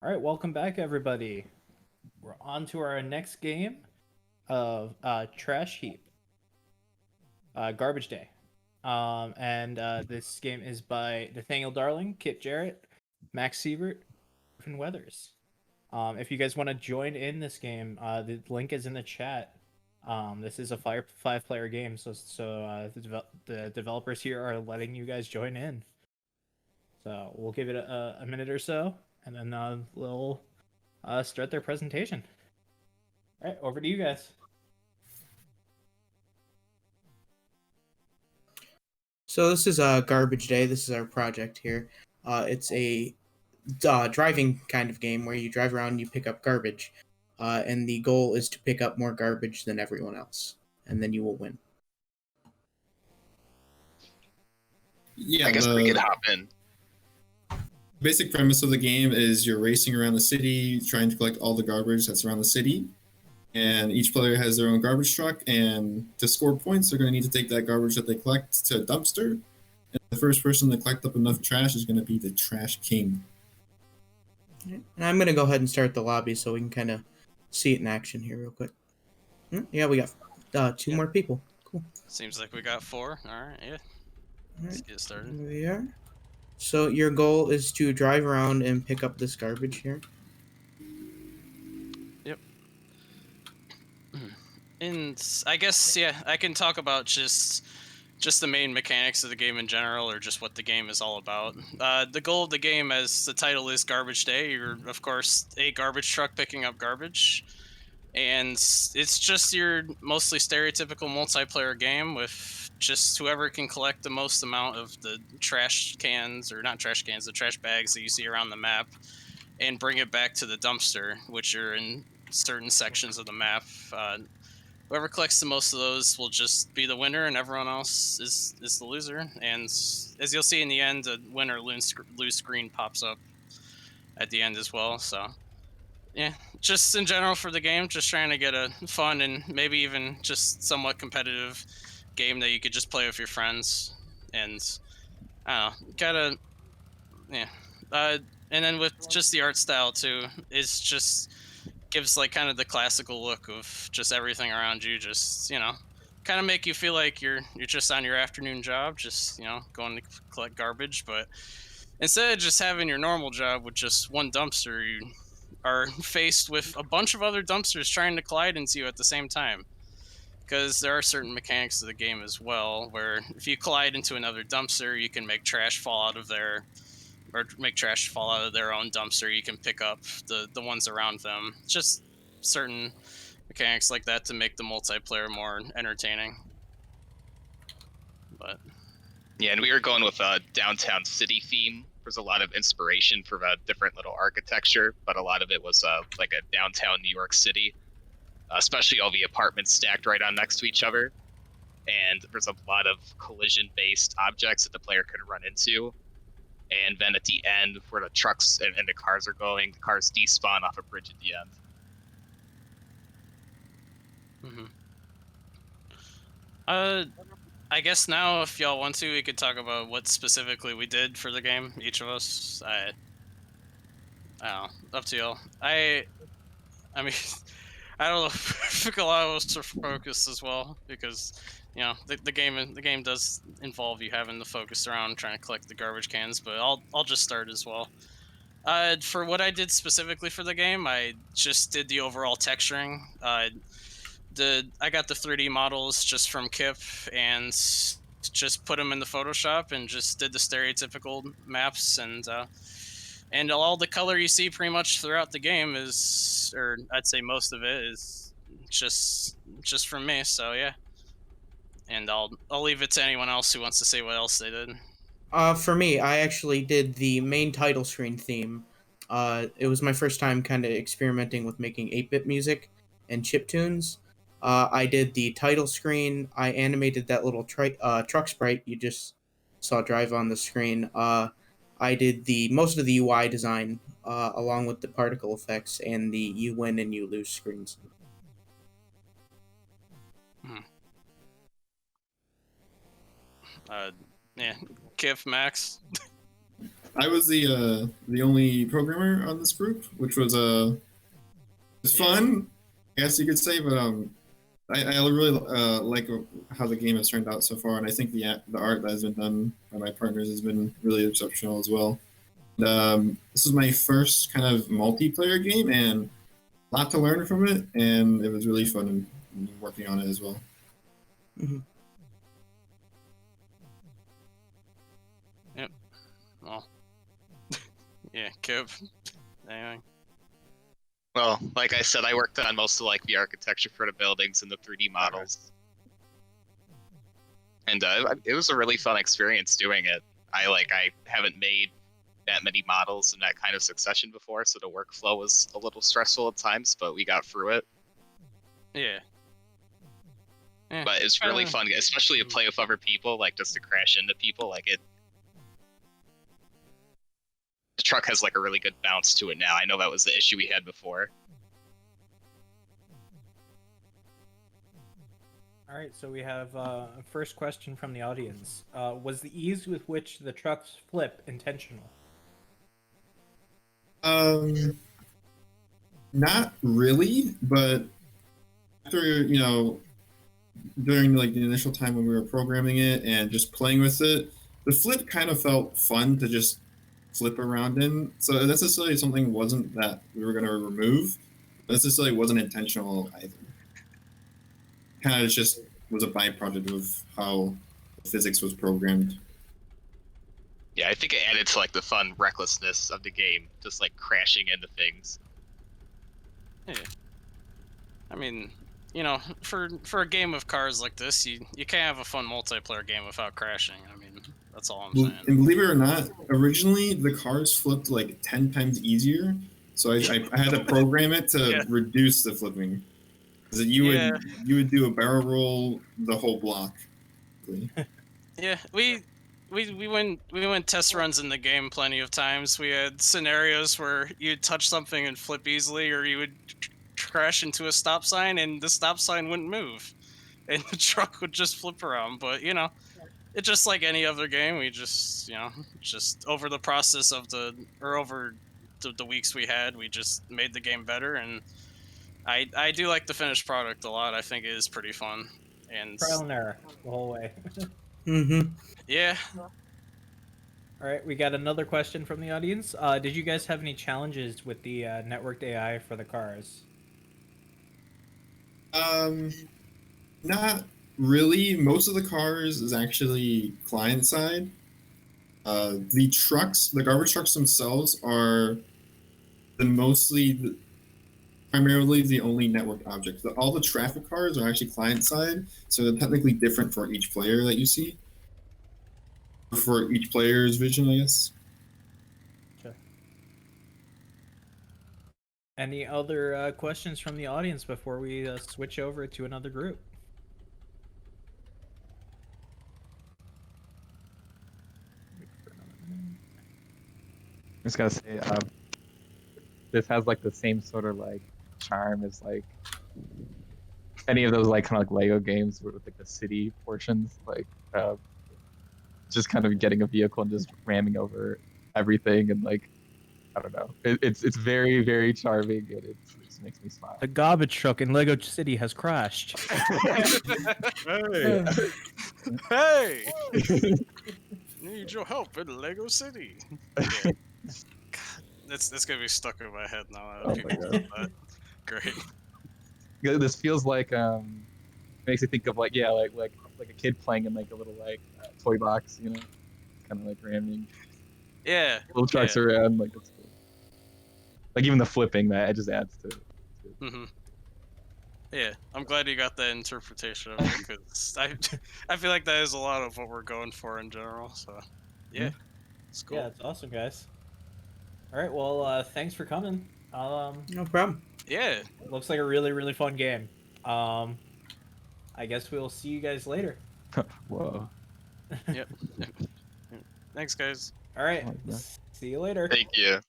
All right, welcome back, everybody. We're on to our next game of Trash Heap, Garbage Day. And this game is by Nathaniel Darling, Kit Jarrett, Max Siebert, and Weathers. If you guys want to join in this game, the link is in the chat. This is a five-player game, so the developers here are letting you guys join in. So we'll give it a minute or so, and then we'll start their presentation. All right, over to you guys. So this is Garbage Day. This is our project here. It's a driving kind of game where you drive around and you pick up garbage. And the goal is to pick up more garbage than everyone else. And then you will win. Yeah, I guess we could hop in. Basic premise of the game is you're racing around the city, trying to collect all the garbage that's around the city. And each player has their own garbage truck, and to score points, they're going to need to take that garbage that they collect to a dumpster. And the first person to collect up enough trash is going to be the trash king. And I'm going to go ahead and start the lobby so we can kind of see it in action here real quick. Yeah, we got two more people. Cool. Seems like we got 4. Alright, yeah. Let's get started. Here we are. So your goal is to drive around and pick up this garbage here. Yep. And I guess, yeah, I can talk about just the main mechanics of the game in general, or just what the game is all about. The goal of the game, as the title is Garbage Day, you're, of course, a garbage truck picking up garbage. And it's just your mostly stereotypical multiplayer game with just whoever can collect the most amount of the trash cans, or not trash cans, the trash bags that you see around the map, and bring it back to the dumpster, which are in certain sections of the map. Whoever collects the most of those will just be the winner, and everyone else is the loser. And as you'll see in the end, a win or lose screen pops up at the end as well. So yeah, just in general for the game, just trying to get a fun and maybe even just somewhat competitive game that you could just play with your friends. And I don't know, and then with just the art style too, it's just gives like kind of the classical look of just everything around you, just, kind of make you feel like you're just on your afternoon job, just, going to collect garbage. But instead of just having your normal job with just one dumpster, you are faced with a bunch of other dumpsters trying to collide into you at the same time. Because there are certain mechanics of the game as well, where if you collide into another dumpster, you can make trash fall out of there, or make trash fall out of their own dumpster. You can pick up the ones around them. Just certain mechanics like that to make the multiplayer more entertaining. But yeah, and we were going with a downtown city theme. There's a lot of inspiration for a different little architecture, but a lot of it was like a downtown New York City, especially all the apartments stacked right on next to each other. And there's a lot of collision-based objects that the player could run into. And then at the end, where the trucks and the cars are going, the cars despawn off a bridge at the end. I guess now, if y'all want to, we could talk about what specifically we did for the game, each of us. I don't know, up to y'all. I mean, I don't know. I think a lot of us are focused as well, because the game does involve you having to focus around trying to collect the garbage cans. But I'll just start as well. For what I did specifically for the game, I just did the overall texturing. I got the 3D models just from Kip and just put them in the Photoshop and just did the stereotypical maps, and all the color you see pretty much throughout the game is, or I'd say most of it is just from me. So yeah, and I'll leave it to anyone else who wants to say what else they did. For me, I actually did the main title screen theme. It was my first time kind of experimenting with making 8-bit music and chiptunes. I did the title screen. I animated that little truck sprite you just saw drive on the screen. I did most of the UI design, along with the particle effects and the you win and you lose screens. Yeah, Kip, Max. I was the only programmer on this group, which was it's fun, I guess you could say. But I really like how the game has turned out so far, and I think the art that has been done by my partners has been really exceptional as well. This is my first kind of multiplayer game, and a lot to learn from it, and it was really fun working on it as well. Mhm. Yep. Well. Yeah, Kip. Anything? Well, like I said, I worked on most of like the architecture for the buildings and the 3D models, and it was a really fun experience doing it. I haven't made that many models in that kind of succession before, so the workflow was a little stressful at times, but we got through it. Yeah. But it's really fun, especially to play with other people, like just to crash into people. Like it, the truck has like a really good bounce to it now. I know that was the issue we had before. All right, so we have a first question from the audience. Was the ease with which the trucks flip intentional? Not really, but after during like the initial time when we were programming it and just playing with it, the flip kind of felt fun to just flip around in. So necessarily something wasn't that we were going to remove. Necessarily wasn't intentional either. Kind of just was a byproduct of how physics was programmed. Yeah, I think it added to like the fun recklessness of the game, just like crashing into things. Yeah. I mean, you know, for a game of cars like this, you can't have a fun multiplayer game without crashing. I mean, that's all I'm saying. And believe it or not, originally the cars flipped like 10 times easier. So I had to program it to reduce the flipping. So you would do a barrel roll the whole block. Yeah, we went test runs in the game plenty of times. We had scenarios where you'd touch something and flip easily, or you would crash into a stop sign and the stop sign wouldn't move, and the truck would just flip around. But you know, it's just like any other game. We just just over the process of over the weeks we had, we just made the game better, and I do like the finished product a lot. I think it is pretty fun. And Trial and error the whole way. Mm-hmm. yeah. All right, we got another question from the audience. Did you guys have any challenges with the networked AI for the cars? Not really. Most of the cars is actually client side. The garbage trucks themselves are primarily the only networked objects. All the traffic cars are actually client side, so they're technically different for each player that you see. For each player's vision, I guess. Sure. Any other questions from the audience before we switch over to another group? I'm just gonna say, this has like the same sort of like charm as like any of those like kind of like Lego games with like the city portions, like just kind of getting a vehicle and just ramming over everything, and like I don't know, it's very, very charming, and it just makes me smile. The garbage truck in Lego City has crashed. Hey. Hey! Need your help in Lego City. Yeah. That's gonna be stuck in my head now. Oh People my God. that. Great. This feels like makes me think of like like a kid playing in like a little like toy box, you know, kind of like ramming Yeah. little trucks around. Like that's cool. Like even the flipping, that it just adds to it. Mm-hmm. Yeah, I'm glad you got that interpretation of it, because I feel like that is a lot of what we're going for in general. So yeah, it's cool. Yeah, it's awesome, guys. All right, well, thanks for coming. No problem. Yeah. Looks like a really, really fun game. I guess we'll see you guys later. Whoa. Yep. Thanks, guys. All right, Oh, yeah. see you later. Thank you.